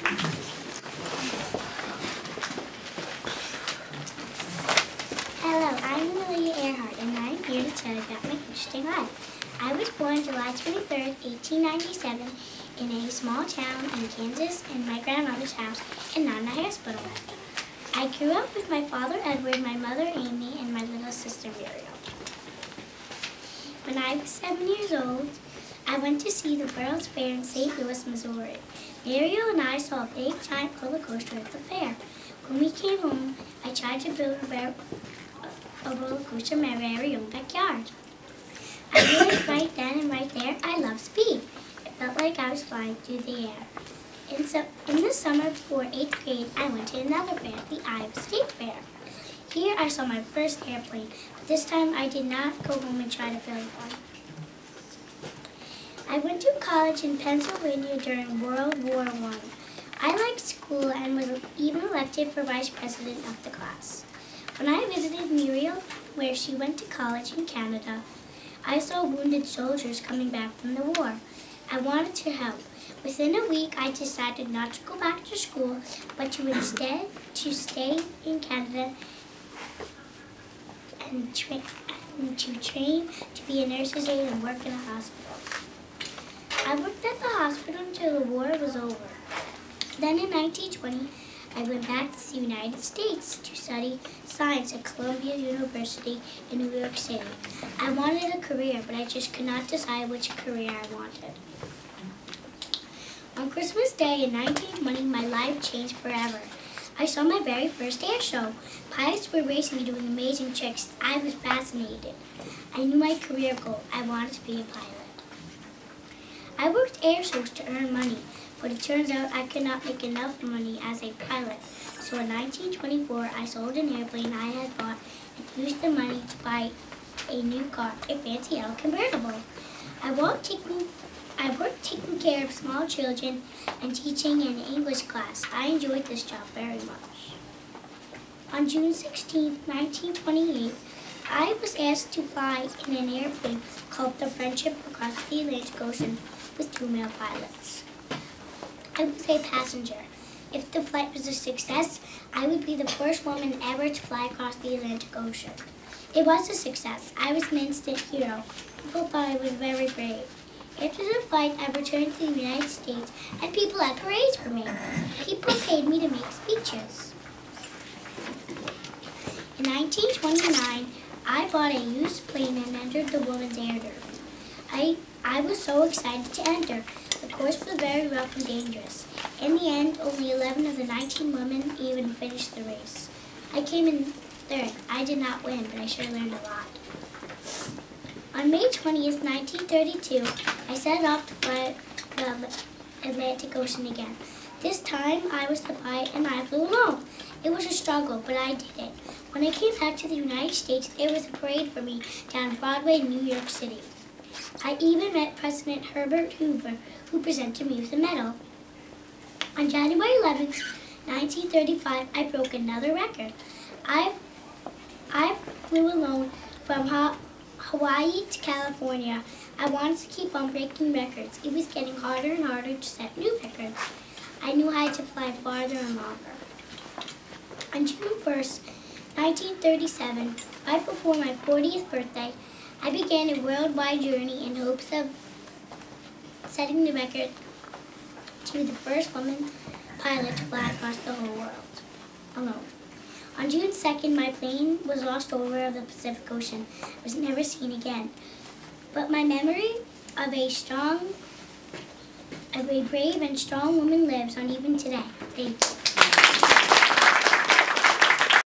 Hello, I'm Amelia Earhart, and I'm here to tell you about my interesting life. I was born July 23rd, 1897, in a small town in Kansas in my grandmother's house and not in a hospital. I grew up with my father Edward, my mother Amy, and my little sister Muriel. When I was 7 years old, I went to see the World's Fair in St. Louis, Missouri. Muriel and I saw a big giant roller coaster at the fair. When we came home, I tried to build a roller coaster in my very own backyard. I knew it right then and right there. I love speed. It felt like I was flying through the air. In the summer before 8th grade, I went to another fair, the Iowa State Fair. Here I saw my first airplane, but this time I did not go home and try to build one. I went to college in Pennsylvania during World War I. I liked school and was even elected for vice president of the class. When I visited Muriel, where she went to college in Canada, I saw wounded soldiers coming back from the war. I wanted to help. Within a week, I decided not to go back to school, but to instead stay in Canada and to train to be a nurse's aide and work in a hospital. I worked at the hospital until the war was over. Then in 1920, I went back to the United States to study science at Columbia University in New York City. I wanted a career, but I just could not decide which career I wanted. On Christmas Day in 1920, my life changed forever. I saw my very first air show. Pilots were racing and doing amazing tricks. I was fascinated. I knew my career goal. I wanted to be a pilot. I worked air shows to earn money, but it turns out I could not make enough money as a pilot. So in 1924, I sold an airplane I had bought and used the money to buy a new car, a fancy yellow convertible. I worked taking care of small children and teaching an English class. I enjoyed this job very much. On June 16, 1928, I was asked to fly in an airplane called the Friendship across the Atlantic Ocean with 2 male pilots. I was a passenger. If the flight was a success, I would be the first woman ever to fly across the Atlantic Ocean. It was a success. I was an instant hero. People thought I was very brave. After the flight, I returned to the United States, and people had parades for me. People paid me to make speeches. In 1929, I bought a used plane and entered the Women's Air Derby. I was so excited to enter. The course was very rough and dangerous. In the end, only 11 of the 19 women even finished the race. I came in third. I did not win, but I sure learned a lot. On May 20th, 1932, I set off to fly the Atlantic Ocean again. This time, I was the pilot and I flew alone. It was a struggle, but I did it. When I came back to the United States, there was a parade for me down Broadway in New York City. I even met President Herbert Hoover, who presented me with a medal. On January 11th, 1935, I broke another record. I flew alone from Hawaii to California. I wanted to keep on breaking records. It was getting harder and harder to set new records. I knew I had to fly farther and longer. On June 1st, 1937, right before my 40th birthday, I began a worldwide journey in hopes of setting the record to be the first woman pilot to fly across the whole world alone. On June 2nd, my plane was lost over the Pacific Ocean. It was never seen again. But my memory of a brave and strong woman lives on even today. Thank you.